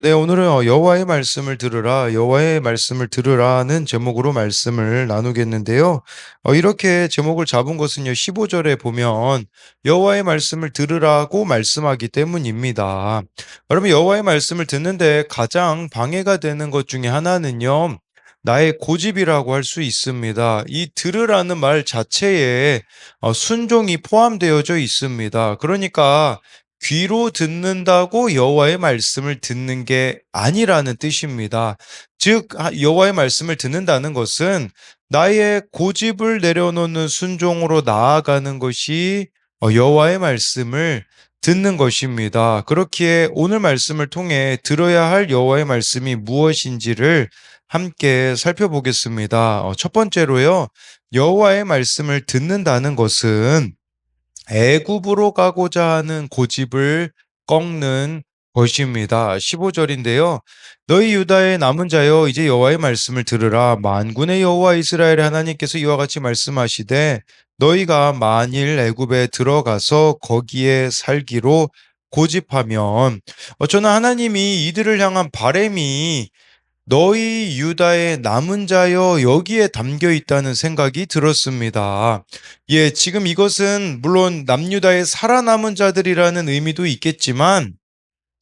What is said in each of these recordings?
네, 오늘은 여호와의 말씀을 들으라, 여호와의 말씀을 들으라는 제목으로 말씀을 나누겠는데요. 이렇게 제목을 잡은 것은요, 15절에 보면 여호와의 말씀을 들으라고 말씀하기 때문입니다. 그러면 여호와의 말씀을 듣는데 가장 방해가 되는 것 중에 하나는요, 나의 고집이라고 할 수 있습니다. 이 들으라는 말 자체에 순종이 포함되어져 있습니다. 그러니까 귀로 듣는다고 여호와의 말씀을 듣는 게 아니라는 뜻입니다. 즉 여호와의 말씀을 듣는다는 것은 나의 고집을 내려놓는 순종으로 나아가는 것이 여호와의 말씀을 듣는 것입니다. 그렇기에 오늘 말씀을 통해 들어야 할 여호와의 말씀이 무엇인지를 함께 살펴보겠습니다. 첫 번째로요. 여호와의 말씀을 듣는다는 것은 애굽으로 가고자 하는 고집을 꺾는 것입니다. 15절인데요. 너희 유다의 남은 자여 이제 여호와의 말씀을 들으라. 만군의 여호와 이스라엘의 하나님께서 이와 같이 말씀하시되 너희가 만일 애굽에 들어가서 거기에 살기로 고집하면 저는 하나님이 이들을 향한 바램이 너희 유다의 남은 자여 여기에 담겨 있다는 생각이 들었습니다. 예, 지금 이것은 물론 남유다의 살아남은 자들이라는 의미도 있겠지만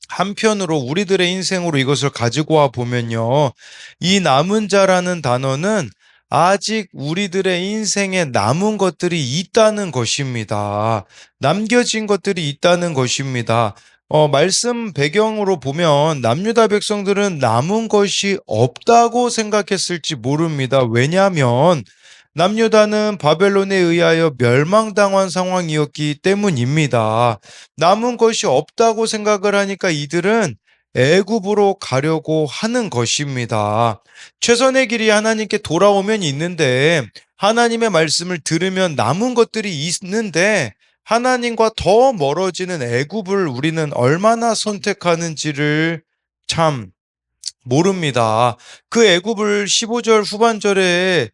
한편으로 우리들의 인생으로 이것을 가지고 와 보면요. 이 남은 자라는 단어는 아직 우리들의 인생에 남은 것들이 있다는 것입니다. 남겨진 것들이 있다는 것입니다. 말씀 배경으로 보면 남유다 백성들은 남은 것이 없다고 생각했을지 모릅니다. 왜냐하면 남유다는 바벨론에 의하여 멸망당한 상황이었기 때문입니다. 남은 것이 없다고 생각을 하니까 이들은 애굽으로 가려고 하는 것입니다. 최선의 길이 하나님께 돌아오면 있는데 하나님의 말씀을 들으면 남은 것들이 있는데 하나님과 더 멀어지는 애굽을 우리는 얼마나 선택하는지를 참 모릅니다. 그 애굽을 15절 후반절에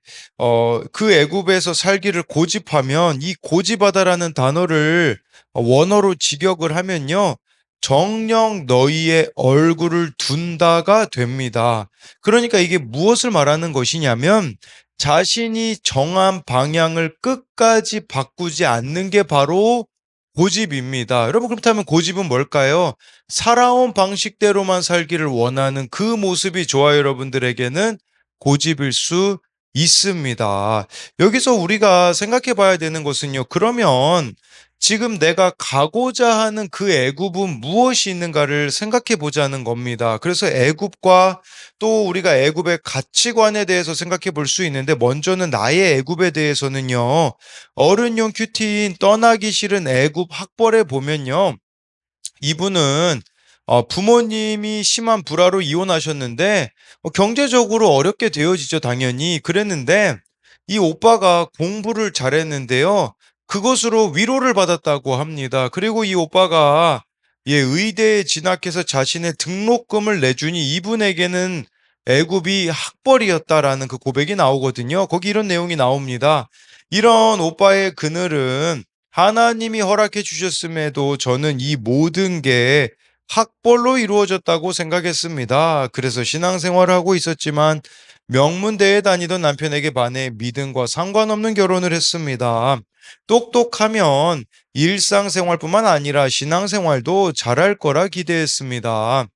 그 애굽에서 살기를 고집하면 이 고집하다라는 단어를 원어로 직역을 하면요. 정녕 너희의 얼굴을 둔다가 됩니다. 그러니까 이게 무엇을 말하는 것이냐면 자신이 정한 방향을 끝까지 바꾸지 않는 게 바로 고집입니다. 여러분, 그렇다면 고집은 뭘까요? 살아온 방식대로만 살기를 원하는 그 모습이 저와 여러분들에게는 고집일 수 있습니다. 여기서 우리가 생각해 봐야 되는 것은요. 그러면 지금 내가 가고자 하는 그 애굽은 무엇이 있는가를 생각해 보자는 겁니다. 그래서 애굽과 또 우리가 애굽의 가치관에 대해서 생각해 볼 수 있는데 먼저는 나의 애굽에 대해서는요. 어른용 큐티인 떠나기 싫은 애굽 학벌에 보면요. 이분은 부모님이 심한 불화로 이혼하셨는데 경제적으로 어렵게 되어지죠, 당연히. 그랬는데 이 오빠가 공부를 잘했는데요. 그것으로 위로를 받았다고 합니다. 그리고 이 오빠가 의대에 진학해서 자신의 등록금을 내주니 이분에게는 애굽이 학벌이었다라는 그 고백이 나오거든요. 거기 이런 내용이 나옵니다. 이런 오빠의 그늘은 하나님이 허락해 주셨음에도 저는 이 모든 게 학벌로 이루어졌다고 생각했습니다. 그래서 신앙생활을 하고 있었지만 명문대에 다니던 남편에게 반해 믿음과 상관없는 결혼을 했습니다. 똑똑하면 일상생활뿐만 아니라 신앙생활도 잘할 거라 기대했습니다.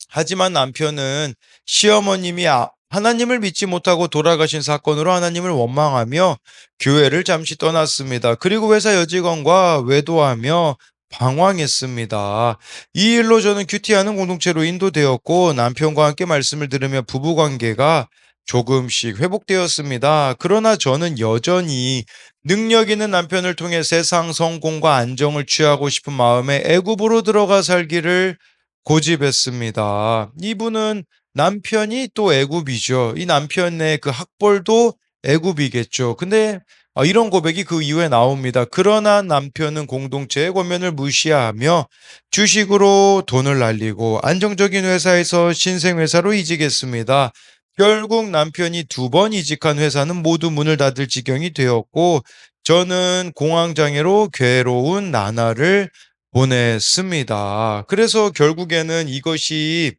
하지만 남편은 시어머님이 하나님을 믿지 못하고 돌아가신 사건으로 하나님을 원망하며 교회를 잠시 떠났습니다. 그리고 회사 여직원과 외도하며 방황했습니다. 이 일로 저는 큐티하는 공동체로 인도되었고 남편과 함께 말씀을 들으며 부부관계가 조금씩 회복되었습니다. 그러나 저는 여전히 능력 있는 남편을 통해 세상 성공과 안정을 취하고 싶은 마음에 애굽으로 들어가 살기를 고집했습니다. 이분은 남편이 또 애굽이죠. 이 남편의 그 학벌도 애굽이겠죠. 근데 이런 고백이 그 이후에 나옵니다. 그러나 남편은 공동체의 권면을 무시하며 주식으로 돈을 날리고 안정적인 회사에서 신생회사로 이직했습니다. 결국 남편이 두 번 이직한 회사는 모두 문을 닫을 지경이 되었고 저는 공황장애로 괴로운 나날을 보냈습니다. 그래서 결국에는 이것이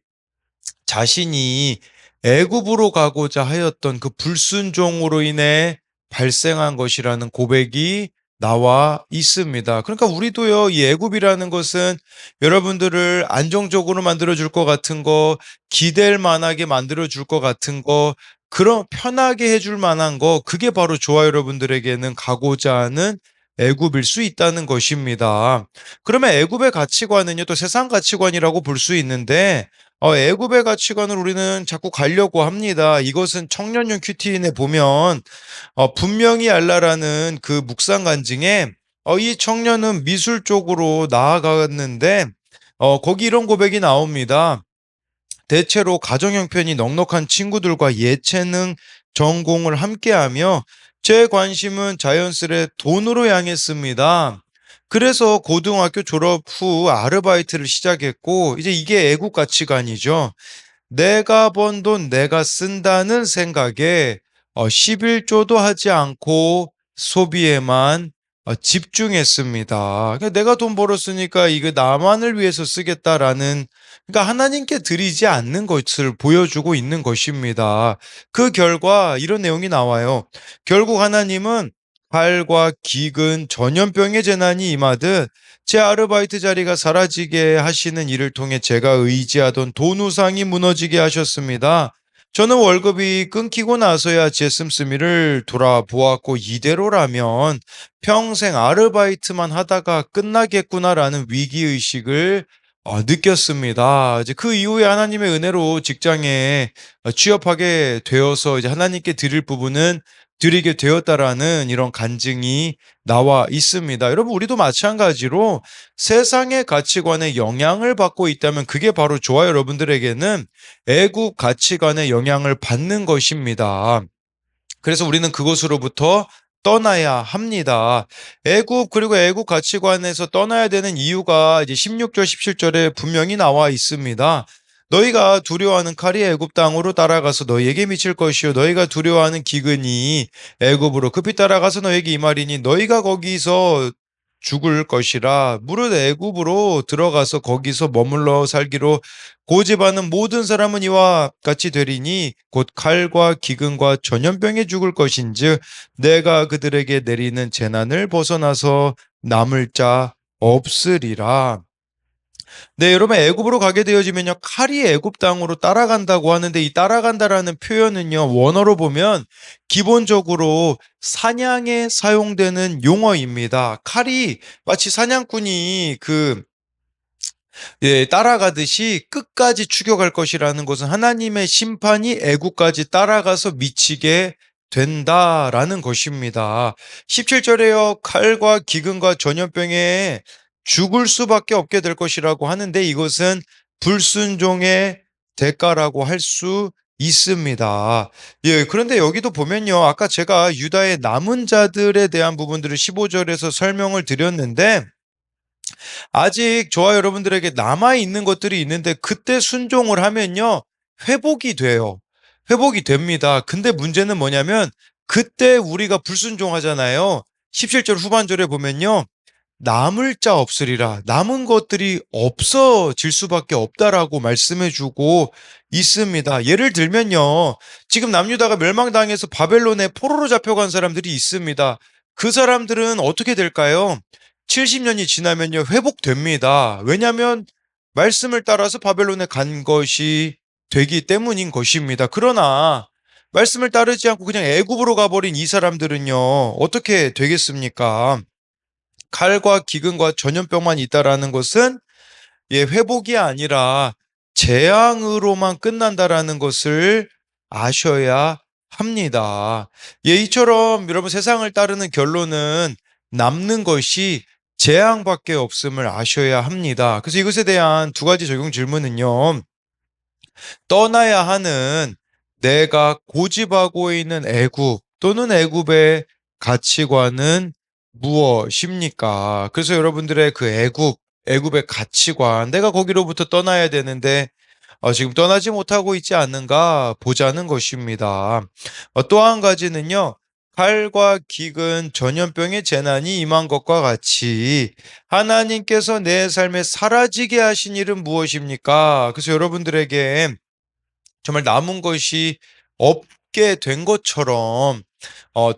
자신이 애굽으로 가고자 하였던 그 불순종으로 인해 발생한 것이라는 고백이 나와 있습니다. 그러니까 우리도요, 이 애굽이라는 것은 여러분들을 안정적으로 만들어 줄 것 같은 거, 기댈 만하게 만들어 줄 것 같은 거, 그런 편하게 해줄 만한 거, 그게 바로 저와 여러분들에게는 가고자 하는 애굽일 수 있다는 것입니다. 그러면 애굽의 가치관은요, 또 세상 가치관이라고 볼 수 있는데, 애굽의 가치관을 우리는 자꾸 가려고 합니다. 이것은 청년용 큐티인에 보면 분명히 알라라는 그 묵상 간증에 이 청년은 미술 쪽으로 나아갔는데 거기 이런 고백이 나옵니다. 대체로 가정 형편이 넉넉한 친구들과 예체능 전공을 함께하며 제 관심은 자연스레 돈으로 향했습니다. 그래서 고등학교 졸업 후 아르바이트를 시작했고 이제 이게 애국 가치관이죠. 내가 번 돈 내가 쓴다는 생각에 11조도 하지 않고 소비에만 집중했습니다. 그러니까 '내가 돈 벌었으니까 이거 나만을 위해서 쓰겠다.'라는, 그러니까 하나님께 드리지 않는 것을 보여주고 있는 것입니다. 그 결과 이런 내용이 나와요. 결국 하나님은 칼과 기근, 전염병의 재난이 임하듯 제 아르바이트 자리가 사라지게 하시는 일을 통해 제가 의지하던 돈 우상이 무너지게 하셨습니다. 저는 월급이 끊기고 나서야 제 씀씀이를 돌아보았고 이대로라면 평생 아르바이트만 하다가 끝나겠구나라는 위기의식을 느꼈습니다. 이제 그 이후에 하나님의 은혜로 직장에 취업하게 되어서 이제 하나님께 드릴 부분은 드리게 되었다라는 이런 간증이 나와 있습니다. 여러분, 우리도 마찬가지로 세상의 가치관에 영향을 받고 있다면 그게 바로 저와 여러분들에게는 애국 가치관의 영향을 받는 것입니다. 그래서 우리는 그것으로부터 떠나야 합니다. 애국, 그리고 애국 가치관에서 떠나야 되는 이유가 이제 16절 17절에 분명히 나와 있습니다. 너희가 두려워하는 칼이 애굽 땅으로 따라가서 너희에게 미칠 것이요 너희가 두려워하는 기근이 애굽으로 급히 따라가서 너희에게 임하리니 너희가 거기서 죽을 것이라. 무릇 애굽으로 들어가서 거기서 머물러 살기로 고집하는 모든 사람은 이와 같이 되리니 곧 칼과 기근과 전염병에 죽을 것인즉 내가 그들에게 내리는 재난을 벗어나서 남을 자 없으리라. 네, 여러분, 애굽으로 가게 되어지면요, 칼이 애굽 땅으로 따라간다고 하는데 이 따라간다라는 표현은요, 원어로 보면 기본적으로 사냥에 사용되는 용어입니다. 칼이 마치 사냥꾼이 따라가듯이 끝까지 추격할 것이라는 것은 하나님의 심판이 애국까지 따라가서 미치게 된다라는 것입니다. 17절에요. 칼과 기근과 전염병에 죽을 수밖에 없게 될 것이라고 하는데 이것은 불순종의 대가라고 할 수 있습니다. 예, 그런데 여기도 보면요. 아까 제가 유다의 남은 자들에 대한 부분들을 15절에서 설명을 드렸는데 아직 저와 여러분들에게 남아있는 것들이 있는데 그때 순종을 하면요. 회복이 돼요. 회복이 됩니다. 근데 문제는 뭐냐면 그때 우리가 불순종하잖아요. 17절 후반절에 보면요. 남을 자 없으리라. 남은 것들이 없어질 수밖에 없다라고 말씀해 주고 있습니다. 예를 들면요. 지금 남유다가 멸망당해서 바벨론에 포로로 잡혀간 사람들이 있습니다. 그 사람들은 어떻게 될까요? 70년이 지나면요. 회복됩니다. 왜냐하면 말씀을 따라서 바벨론에 간 것이 되기 때문인 것입니다. 그러나 말씀을 따르지 않고 그냥 애굽으로 가버린 이 사람들은요. 어떻게 되겠습니까? 칼과 기근과 전염병만 있다라는 것은 회복이 아니라 재앙으로만 끝난다라는 것을 아셔야 합니다. 이처럼 여러분 세상을 따르는 결론은 남는 것이 재앙밖에 없음을 아셔야 합니다. 그래서 이것에 대한 두 가지 적용 질문은요. 떠나야 하는 내가 고집하고 있는 애굽 또는 애굽의 가치관은 무엇입니까? 그래서 여러분들의 그 애굽의 가치관, 내가 거기로부터 떠나야 되는데 지금 떠나지 못하고 있지 않는가 보자는 것입니다. 또 한 가지는요. 칼과 기근, 전염병의 재난이 임한 것과 같이 하나님께서 내 삶에 사라지게 하신 일은 무엇입니까? 그래서 여러분들에게 정말 남은 것이 없게 된 것처럼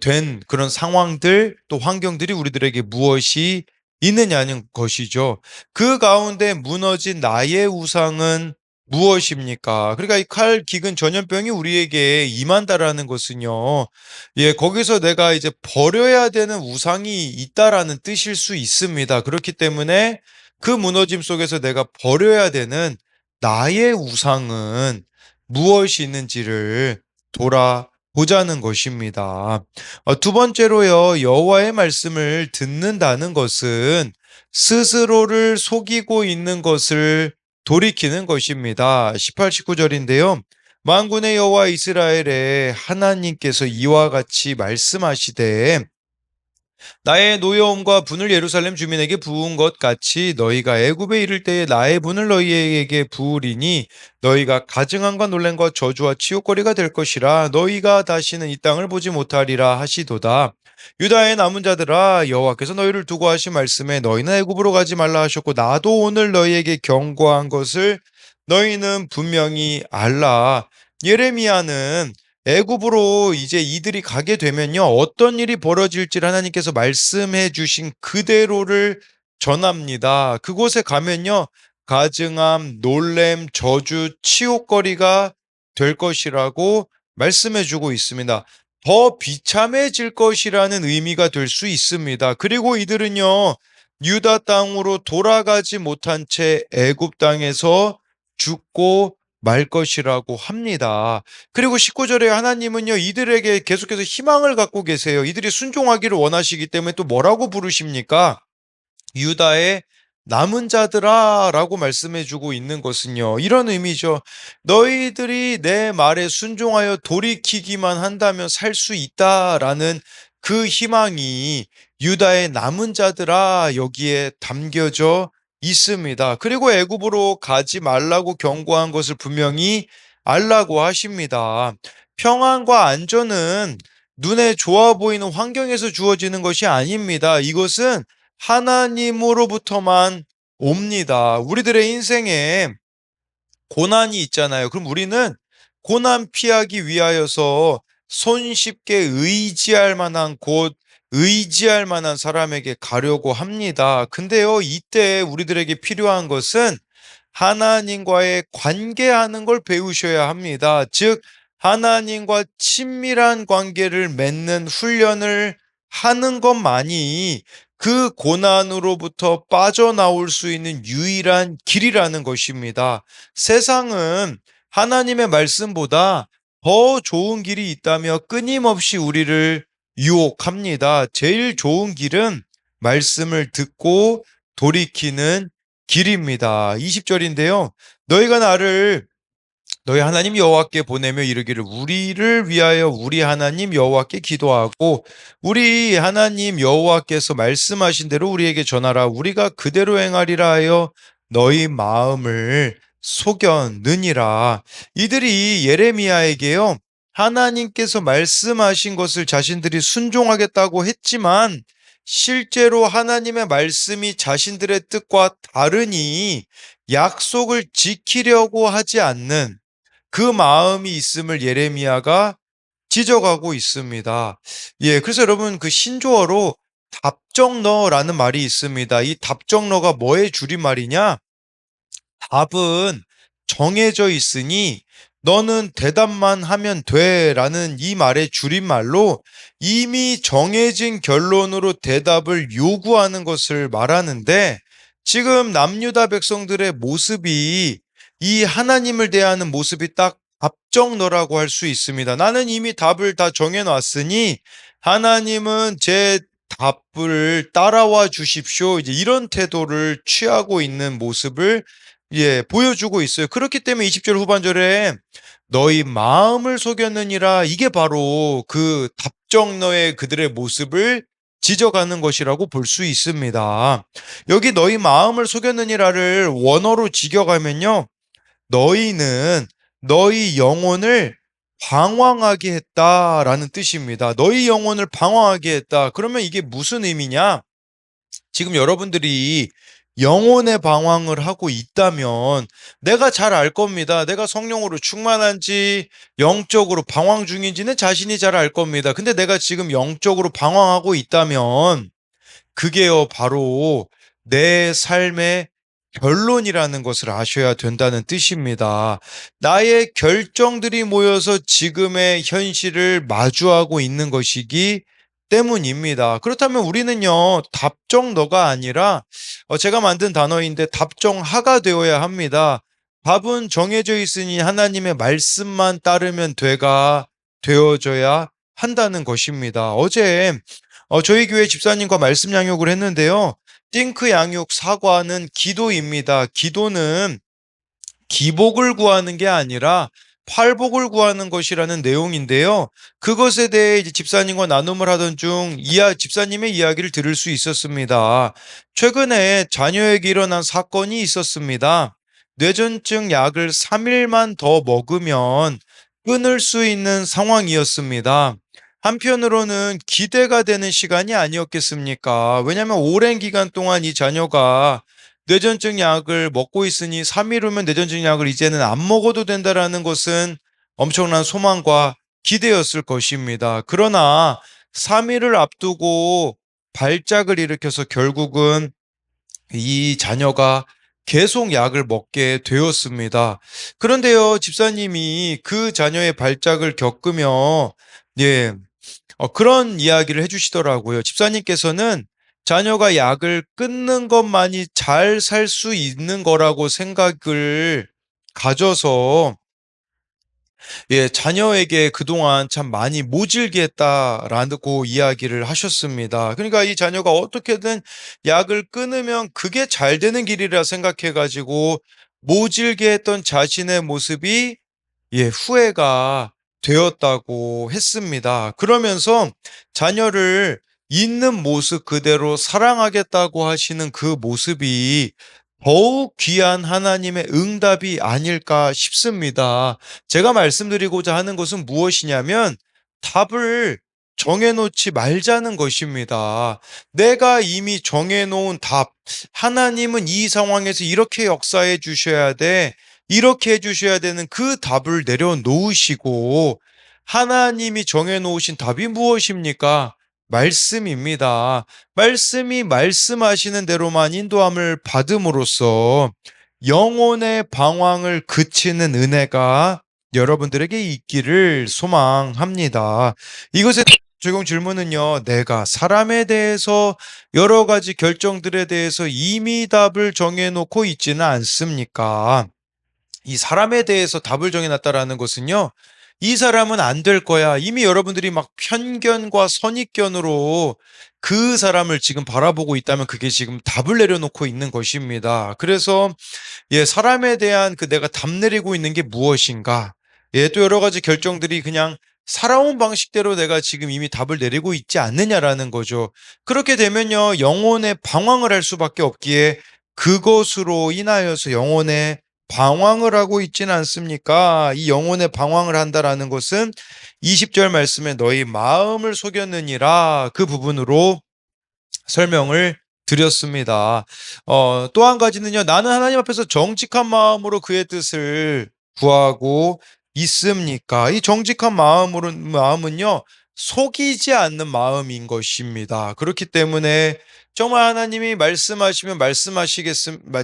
된 그런 상황들 또 환경들이 우리들에게 무엇이 있느냐는 것이죠. 그 가운데 무너진 나의 우상은 무엇입니까? 그러니까 이 칼, 기근, 전염병이 우리에게 임한다라는 것은요. 예, 거기서 내가 이제 버려야 되는 우상이 있다라는 뜻일 수 있습니다. 그렇기 때문에 그 무너짐 속에서 내가 버려야 되는 나의 우상은 무엇이 있는지를 돌아보자는 것입니다. 두 번째로요, 여호와의 말씀을 듣는다는 것은 스스로를 속이고 있는 것을 돌이키는 것입니다. 18, 19절인데요. 만군의 여호와 이스라엘의 하나님께서 이와 같이 말씀하시되 나의 노여움과 분을 예루살렘 주민에게 부은 것 같이 너희가 애굽에 이를 때에 나의 분을 너희에게 부으리니 너희가 가증함과 놀램과 저주와 치욕거리가 될 것이라 너희가 다시는 이 땅을 보지 못하리라 하시도다. 유다의 남은 자들아 여호와께서 너희를 두고 하신 말씀에 너희는 애굽으로 가지 말라 하셨고 나도 오늘 너희에게 경고한 것을 너희는 분명히 알라. 예레미야는 애굽으로 이제 이들이 가게 되면요, 어떤 일이 벌어질지를 하나님께서 말씀해 주신 그대로를 전합니다. 그곳에 가면요, 가증함, 놀램, 저주, 치욕거리가 될 것이라고 말씀해 주고 있습니다. 더 비참해질 것이라는 의미가 될 수 있습니다. 그리고 이들은요, 유다 땅으로 돌아가지 못한 채 애굽 땅에서 죽고 말 것이라고 합니다. 그리고 19절에 하나님은요, 이들에게 계속해서 희망을 갖고 계세요. 이들이 순종하기를 원하시기 때문에 또 뭐라고 부르십니까? 유다의 남은 자들아 라고 말씀해 주고 있는 것은요, 이런 의미죠. 너희들이 내 말에 순종하여 돌이키기만 한다면 살 수 있다라는 그 희망이 유다의 남은 자들아 여기에 담겨져 있습니다. 그리고 애굽으로 가지 말라고 경고한 것을 분명히 알라고 하십니다. 평안과 안전은 눈에 좋아 보이는 환경에서 주어지는 것이 아닙니다. 이것은 하나님으로부터만 옵니다. 우리들의 인생에 고난이 있잖아요. 그럼 우리는 고난 피하기 위하여서 손쉽게 의지할 만한 곳, 의지할 만한 사람에게 가려고 합니다. 근데요, 이때 우리들에게 필요한 것은 하나님과의 관계하는 걸 배우셔야 합니다. 즉, 하나님과 친밀한 관계를 맺는 훈련을 하는 것만이 그 고난으로부터 빠져나올 수 있는 유일한 길이라는 것입니다. 세상은 하나님의 말씀보다 더 좋은 길이 있다며 끊임없이 우리를 유혹합니다. 제일 좋은 길은 말씀을 듣고 돌이키는 길입니다. 20절인데요. 너희가 나를 너희 하나님 여호와께 보내며 이르기를 우리를 위하여 우리 하나님 여호와께 기도하고 우리 하나님 여호와께서 말씀하신 대로 우리에게 전하라. 우리가 그대로 행하리라 하여 너희 마음을 속였느니라. 이들이 예레미야에게요, 하나님께서 말씀하신 것을 자신들이 순종하겠다고 했지만 실제로 하나님의 말씀이 자신들의 뜻과 다르니 약속을 지키려고 하지 않는 그 마음이 있음을 예레미야가 지적하고 있습니다. 예, 그래서 여러분 그 신조어로 답정너라는 말이 있습니다. 이 답정너가 뭐의 줄임말이냐? 답은 정해져 있으니 너는 대답만 하면 돼 라는 이 말의 줄임말로 이미 정해진 결론으로 대답을 요구하는 것을 말하는데 지금 남유다 백성들의 모습이 이 하나님을 대하는 모습이 딱 답정너라고 할 수 있습니다. 나는 이미 답을 다 정해놨으니 하나님은 제 답을 따라와 주십시오. 이제 이런 태도를 취하고 있는 모습을 보여주고 있어요. 그렇기 때문에 20절 후반절에 너희 마음을 속였느니라 이게 바로 그 답정너의 그들의 모습을 지적하는 것이라고 볼 수 있습니다. 여기 너희 마음을 속였느니라를 원어로 직역하면요. 너희는 너희 영혼을 방황하게 했다라는 뜻입니다. 너희 영혼을 방황하게 했다. 그러면 이게 무슨 의미냐? 지금 여러분들이 영혼의 방황을 하고 있다면 내가 잘 알 겁니다. 내가 성령으로 충만한지 영적으로 방황 중인지는 자신이 잘 알 겁니다. 근데 내가 지금 영적으로 방황하고 있다면 그게요, 바로 내 삶의 결론이라는 것을 아셔야 된다는 뜻입니다. 나의 결정들이 모여서 지금의 현실을 마주하고 있는 것이기 때문입니다. 그렇다면 우리는요, 답정너가 아니라, 제가 만든 단어인데 답정하가 되어야 합니다. 답은 정해져 있으니 하나님의 말씀만 따르면 되어져야 한다는 것입니다. 어제 저희 교회 집사님과 말씀 양육을 했는데요. 띵크 양육 사과는 기도입니다. 기도는 기복을 구하는 게 아니라 팔복을 구하는 것이라는 내용인데요. 그것에 대해 이제 집사님과 나눔을 하던 중 집사님의 이야기를 들을 수 있었습니다. 최근에 자녀에게 일어난 사건이 있었습니다. 뇌전증 약을 3일만 더 먹으면 끊을 수 있는 상황이었습니다. 한편으로는 기대가 되는 시간이 아니었겠습니까? 왜냐하면 오랜 기간 동안 이 자녀가 뇌전증 약을 먹고 있으니 3일 후면 뇌전증 약을 이제는 안 먹어도 된다라는 것은 엄청난 소망과 기대였을 것입니다. 그러나 3일을 앞두고 발작을 일으켜서 결국은 이 자녀가 계속 약을 먹게 되었습니다. 그런데요, 집사님이 그 자녀의 발작을 겪으며, 예, 그런 이야기를 해주시더라고요. 집사님께서는 자녀가 약을 끊는 것만이 잘 살 수 있는 거라고 생각을 가져서 자녀에게 그동안 참 많이 모질게 했다라고 이야기를 하셨습니다. 그러니까 이 자녀가 어떻게든 약을 끊으면 그게 잘 되는 길이라 생각해 가지고 모질게 했던 자신의 모습이 후회가 되었다고 했습니다. 그러면서 자녀를 있는 모습 그대로 사랑하겠다고 하시는 그 모습이 더욱 귀한 하나님의 응답이 아닐까 싶습니다. 제가 말씀드리고자 하는 것은 무엇이냐면 답을 정해놓지 말자는 것입니다. 내가 이미 정해놓은 답, 하나님은 이 상황에서 이렇게 역사해 주셔야 돼. 이렇게 해주셔야 되는 그 답을 내려놓으시고 하나님이 정해놓으신 답이 무엇입니까? 말씀입니다. 말씀이 말씀하시는 대로만 인도함을 받음으로써 영혼의 방황을 그치는 은혜가 여러분들에게 있기를 소망합니다. 이것에 적용 질문은요, 내가 사람에 대해서 여러 가지 결정들에 대해서 이미 답을 정해놓고 있지는 않습니까? 이 사람에 대해서 답을 정해놨다라는 것은요, 이 사람은 안 될 거야. 이미 여러분들이 막 편견과 선입견으로 그 사람을 지금 바라보고 있다면 그게 지금 답을 내려놓고 있는 것입니다. 그래서 사람에 대한 내가 답 내리고 있는 게 무엇인가? 또 여러 가지 결정들이 그냥 살아온 방식대로 내가 지금 이미 답을 내리고 있지 않느냐라는 거죠. 그렇게 되면요, 영혼의 방황을 할 수밖에 없기에 그것으로 인하여서 영혼의 방황을 하고 있지는 않습니까? 이 영혼의 방황을 한다라는 것은 20절 말씀에 너희 마음을 속였느니라 그 부분으로 설명을 드렸습니다. 또 한 가지는요, 나는 하나님 앞에서 정직한 마음으로 그의 뜻을 구하고 있습니까? 이 정직한 마음은요, 속이지 않는 마음인 것입니다. 그렇기 때문에 정말 하나님이 말씀하시면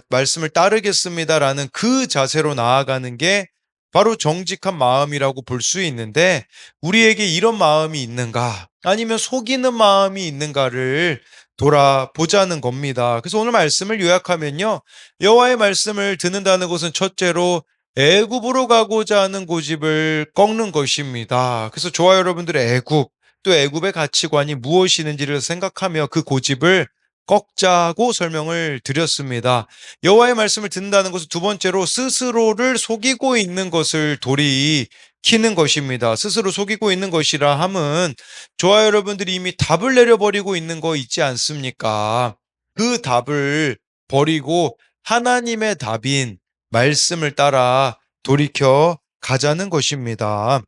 말씀을 따르겠습니다라는 그 자세로 나아가는 게 바로 정직한 마음이라고 볼 수 있는데, 우리에게 이런 마음이 있는가? 아니면 속이는 마음이 있는가를 돌아보자는 겁니다. 그래서 오늘 말씀을 요약하면요, 여호와의 말씀을 듣는다는 것은 첫째로 애굽으로 가고자 하는 고집을 꺾는 것입니다. 그래서 저와 여러분들의 애굽, 또 애굽의 가치관이 무엇이는지를 생각하며 그 고집을 꺾자고 설명을 드렸습니다. 여호와의 말씀을 듣는다는 것은 두 번째로 스스로를 속이고 있는 것을 돌이키는 것입니다. 스스로 속이고 있는 것이라 함은 저와 여러분들이 이미 답을 내려버리고 있는 거 있지 않습니까? 그 답을 버리고 하나님의 답인 말씀을 따라 돌이켜 가자는 것입니다.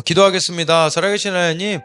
기도하겠습니다. 살아계신 하나님,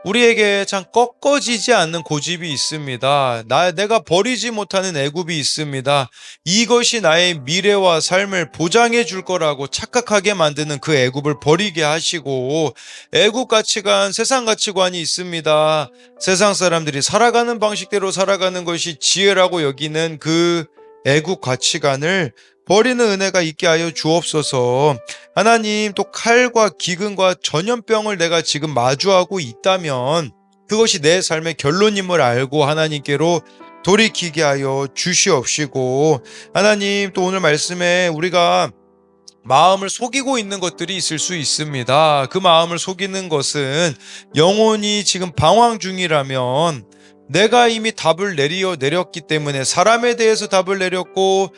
우리에게 참 꺾어지지 않는 고집이 있습니다. 내가 버리지 못하는 애굽이 있습니다. 이것이 나의 미래와 삶을 보장해 줄 거라고 착각하게 만드는 그 애굽을 버리게 하시고, 애굽 가치관, 세상 가치관이 있습니다. 세상 사람들이 살아가는 방식대로 살아가는 것이 지혜라고 여기는 그 애국 가치관을 버리는 은혜가 있게 하여 주옵소서. 하나님, 또 칼과 기근과 전염병을 내가 지금 마주하고 있다면 그것이 내 삶의 결론임을 알고 하나님께로 돌이키게 하여 주시옵시고, 하나님, 또 오늘 말씀에 우리가 마음을 속이고 있는 것들이 있을 수 있습니다. 그 마음을 속이는 것은 영혼이 지금 방황 중이라면 내가 이미 답을 내렸기 때문에, 사람에 대해서 답을 내렸고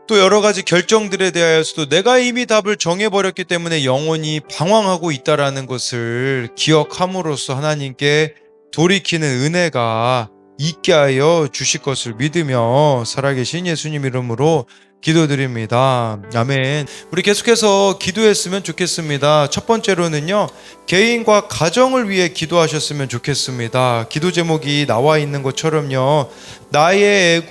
또 여러 가지 결정들에 대하여서도 내가 이미 답을 정해버렸기 때문에 영혼이 방황하고 있다라는 것을 기억함으로써 하나님께 돌이키는 은혜가 있게 하여 주실 것을 믿으며 살아계신 예수님 이름으로 기도드립니다. 아멘. 우리 계속해서 기도했으면 좋겠습니다. 첫 번째로는요, 개인과 가정을 위해 기도하셨으면 좋겠습니다. 기도 제목이 나와 있는 것처럼요, 나의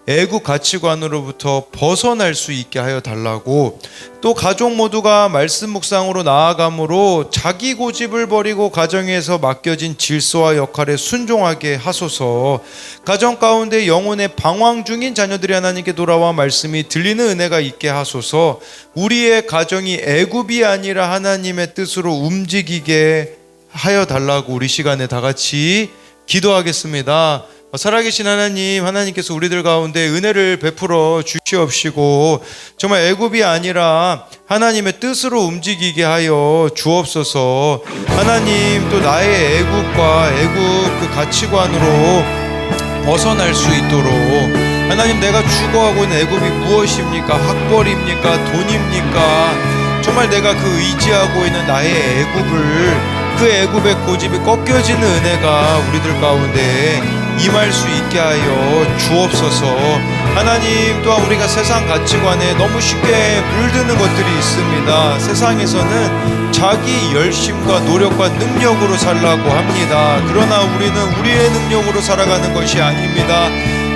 애국 가치관으로부터 벗어날 수 있게 하여 달라고, 또 가족 모두가 말씀 묵상으로 나아감으로 자기 고집을 버리고 가정에서 맡겨진 질서와 역할에 순종하게 하소서. 가정 가운데 영혼의 방황 중인 자녀들이 하나님께 돌아와 말씀이 들리는 은혜가 있게 하소서. 우리의 가정이 애굽이 아니라 하나님의 뜻으로 움직이게 하여 달라고 우리 시간에 다 같이 기도하겠습니다. 살아계신 하나님, 하나님께서 우리들 가운데 은혜를 베풀어 주시옵시고 정말 애굽이 아니라 하나님의 뜻으로 움직이게 하여 주옵소서. 하나님, 또 나의 애굽과 애굽 그 가치관으로 벗어날 수 있도록, 하나님, 내가 추구하고 있는 애굽이 무엇입니까? 학벌입니까? 돈입니까? 정말 내가 그 의지하고 있는 나의 애굽을, 그 애굽의 고집이 꺾여지는 은혜가 우리들 가운데 임할 수 있게 하여 주옵소서. 하나님, 또한 우리가 세상 가치관에 너무 쉽게 물드는 것들이 있습니다. 세상에서는 자기 열심과 노력과 능력으로 살라고 합니다. 그러나 우리는 우리의 능력으로 살아가는 것이 아닙니다.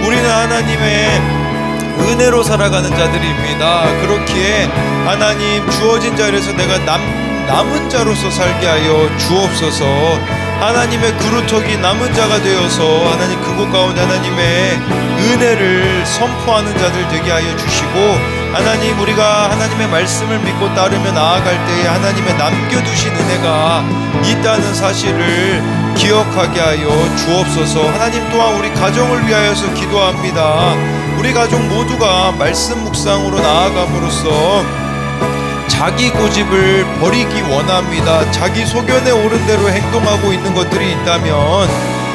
우리는 하나님의 은혜로 살아가는 자들입니다. 그렇기에 하나님, 주어진 자리에서 내가 남은 자로서 살게 하여 주옵소서. 하나님의 그루터기 남은 자가 되어서 하나님 그곳 가운데 하나님의 은혜를 선포하는 자들 되게 하여 주시고, 하나님, 우리가 하나님의 말씀을 믿고 따르며 나아갈 때에 하나님의 남겨두신 은혜가 있다는 사실을 기억하게 하여 주옵소서. 하나님, 또한 우리 가정을 위하여서 기도합니다. 우리 가족 모두가 말씀 묵상으로 나아감으로써 자기 고집을 버리기 원합니다. 자기 소견에 오른 대로 행동하고 있는 것들이 있다면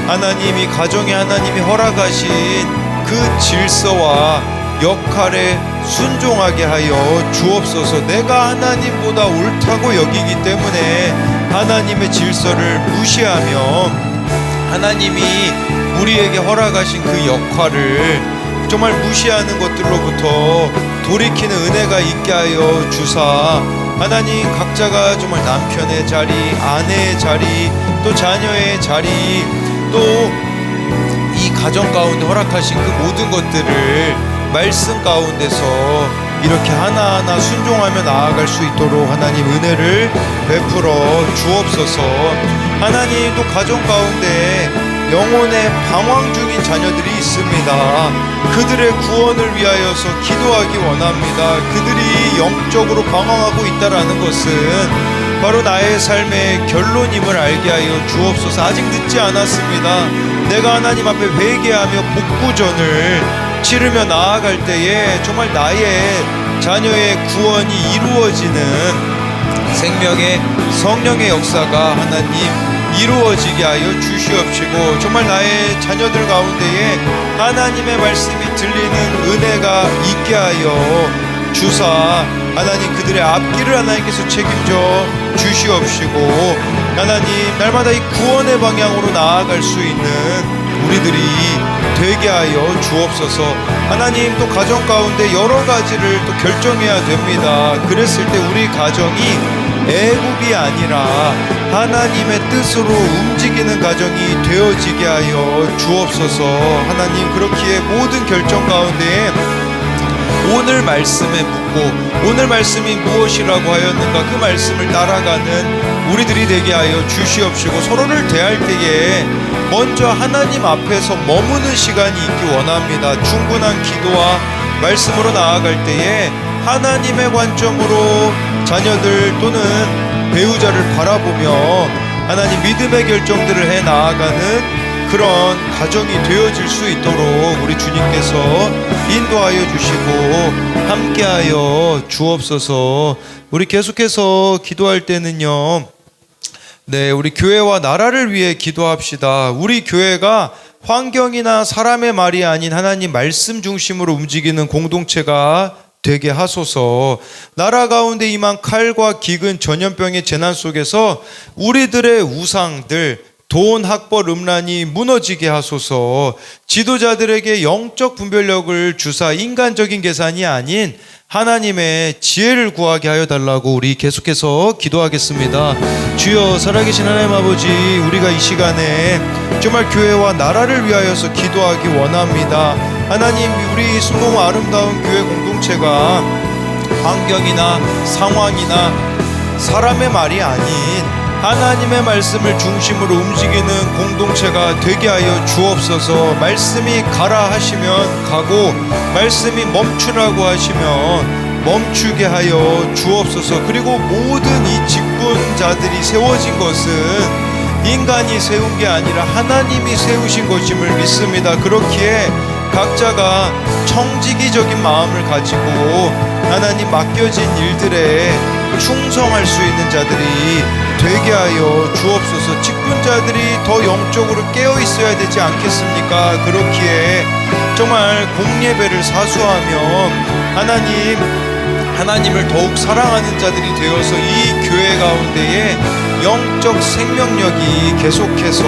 하나님이, 가정에 하나님이 허락하신 그 질서와 역할에 순종하게 하여 주옵소서. 내가 하나님보다 옳다고 여기기 때문에 하나님의 질서를 무시하며 하나님이 우리에게 허락하신 그 역할을 정말 무시하는 것들로부터 돌이키는 은혜가 있게 하여 주사, 하나님, 각자가 정말 남편의 자리, 아내의 자리, 또 자녀의 자리, 또 이 가정 가운데 허락하신 그 모든 것들을 말씀 가운데서 이렇게 하나하나 순종하며 나아갈 수 있도록 하나님 은혜를 베풀어 주옵소서. 하나님, 또 가정 가운데 영혼의 방황 중인 자녀들이 있습니다. 그들의 구원을 위하여서 기도하기 원합니다. 그들이 영적으로 방황하고 있다라는 것은 바로 나의 삶의 결론임을 알게 하여 주옵소서. 아직 늦지 않았습니다. 내가 하나님 앞에 회개하며 복구전을 치르며 나아갈 때에 정말 나의 자녀의 구원이 이루어지는 생명의 성령의 역사가 하나님 이루어지게 하여 주시옵시고, 정말 나의 자녀들 가운데에 하나님의 말씀이 들리는 은혜가 있게 하여 주사, 하나님 그들의 앞길을 하나님께서 책임져 주시옵시고, 하나님 날마다 이 구원의 방향으로 나아갈 수 있는 우리들이 되게 하여 주옵소서. 하나님, 또 가정 가운데 여러 가지를 또 결정해야 됩니다. 그랬을 때 우리 가정이 애국이 아니라 하나님의 뜻으로 움직이는 가정이 되어지게 하여 주옵소서. 하나님, 그렇기에 모든 결정 가운데 오늘 말씀에 묻고 오늘 말씀이 무엇이라고 하였는가 그 말씀을 따라가는 우리들이 되게 하여 주시옵시고, 서로를 대할 때에 먼저 하나님 앞에서 머무는 시간이 있기 원합니다. 충분한 기도와 말씀으로 나아갈 때에 하나님의 관점으로 자녀들 또는 배우자를 바라보며 하나님 믿음의 결정들을 해 나아가는 그런 가정이 되어질 수 있도록 우리 주님께서 인도하여 주시고 함께하여 주옵소서. 우리 계속해서 기도할 때는요, 우리 교회와 나라를 위해 기도합시다. 우리 교회가 환경이나 사람의 말이 아닌 하나님 말씀 중심으로 움직이는 공동체가 되게 하소서. 나라 가운데 임한 칼과 기근 전염병의 재난 속에서 우리들의 우상들 돈, 학벌, 음란이 무너지게 하소서. 지도자들에게 영적 분별력을 주사 인간적인 계산이 아닌 하나님의 지혜를 구하게 하여 달라고 우리 계속해서 기도하겠습니다. 주여, 살아계신 하나님 아버지, 우리가 이 시간에 정말 교회와 나라를 위하여서 기도하기 원합니다. 하나님, 우리 수고 아름다운 교회 공동체가 환경이나 상황이나 사람의 말이 아닌 하나님의 말씀을 중심으로 움직이는 공동체가 되게 하여 주옵소서. 말씀이 가라 하시면 가고 말씀이 멈추라고 하시면 멈추게 하여 주옵소서. 그리고 모든 이 직분자들이 세워진 것은 인간이 세운 게 아니라 하나님이 세우신 것임을 믿습니다. 그렇기에 각자가 청지기적인 마음을 가지고 하나님 맡겨진 일들에 충성할 수 있는 자들이 되게 하여 주옵소서. 직분자들이 더 영적으로 깨어 있어야 되지 않겠습니까? 그렇기에 정말 공예배를 사수하며 하나님을 더욱 사랑하는 자들이 되어서 이 교회 가운데에 영적 생명력이 계속해서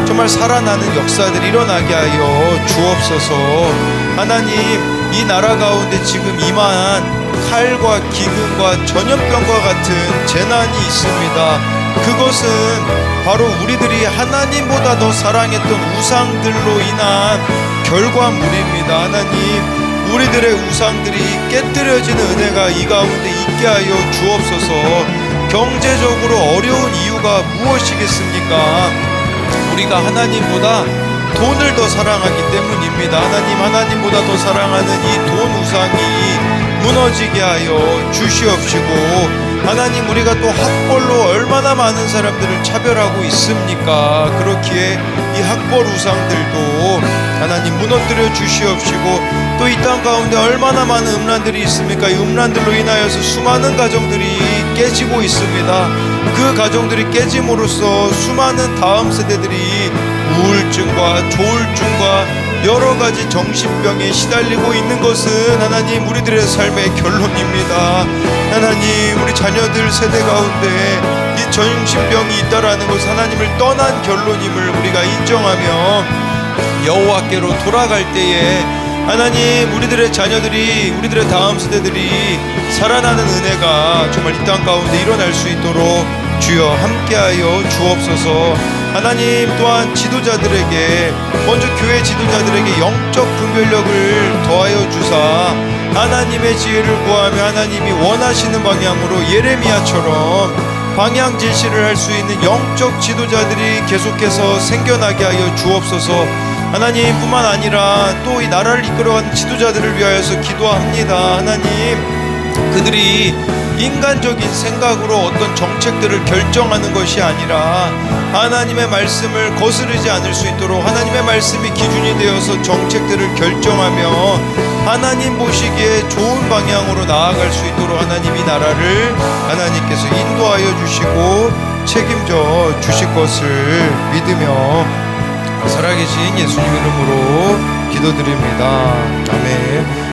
정말 살아나는 역사들이 일어나게 하여 주옵소서. 하나님, 이 나라 가운데 지금 임한 칼과 기근과 전염병과 같은 재난이 있습니다. 그것은 바로 우리들이 하나님보다 더 사랑했던 우상들로 인한 결과물입니다. 하나님, 우리들의 우상들이 깨뜨려지는 은혜가 이 가운데 있게 하여 주옵소서. 경제적으로 어려운 이유가 무엇이겠습니까? 우리가 하나님보다 돈을 더 사랑하기 때문입니다. 하나님보다 더 사랑하는 이 돈 우상이 무너지게 하여 주시옵시고, 하나님, 우리가 또 학벌로 얼마나 많은 사람들을 차별하고 있습니까? 그렇기에 이 학벌 우상들도 하나님 무너뜨려 주시옵시고, 또 이 땅 가운데 얼마나 많은 음란들이 있습니까? 이 음란들로 인하여서 수많은 가정들이 깨지고 있습니다. 그 가정들이 깨짐으로써 수많은 다음 세대들이 우울증과 조울증과 여러 가지 정신병에 시달리고 있는 것은 하나님 우리들의 삶의 결론입니다. 하나님, 우리 자녀들 세대 가운데 이 정신병이 있다라는 것은 하나님을 떠난 결론임을 우리가 인정하며 여호와께로 돌아갈 때에 하나님, 우리들의 자녀들이, 우리들의 다음 세대들이 살아나는 은혜가 정말 이 땅 가운데 일어날 수 있도록 주여 함께하여 주옵소서. 하나님, 또한 지도자들에게, 먼저 교회 지도자들에게 영적 분별력을 더하여 주사 하나님의 지혜를 구하며 하나님이 원하시는 방향으로 예레미야처럼 방향 제시를 할 수 있는 영적 지도자들이 계속해서 생겨나게 하여 주옵소서. 하나님, 뿐만 아니라 또 이 나라를 이끌어가는 지도자들을 위하여서 기도합니다. 하나님, 그들이 인간적인 생각으로 어떤 정책들을 결정하는 것이 아니라 하나님의 말씀을 거스르지 않을 수 있도록 하나님의 말씀이 기준이 되어서 정책들을 결정하며 하나님 보시기에 좋은 방향으로 나아갈 수 있도록 하나님이 나라를 하나님께서 인도하여 주시고 책임져 주실 것을 믿으며 살아계신 예수님 이름으로 기도드립니다. 아멘.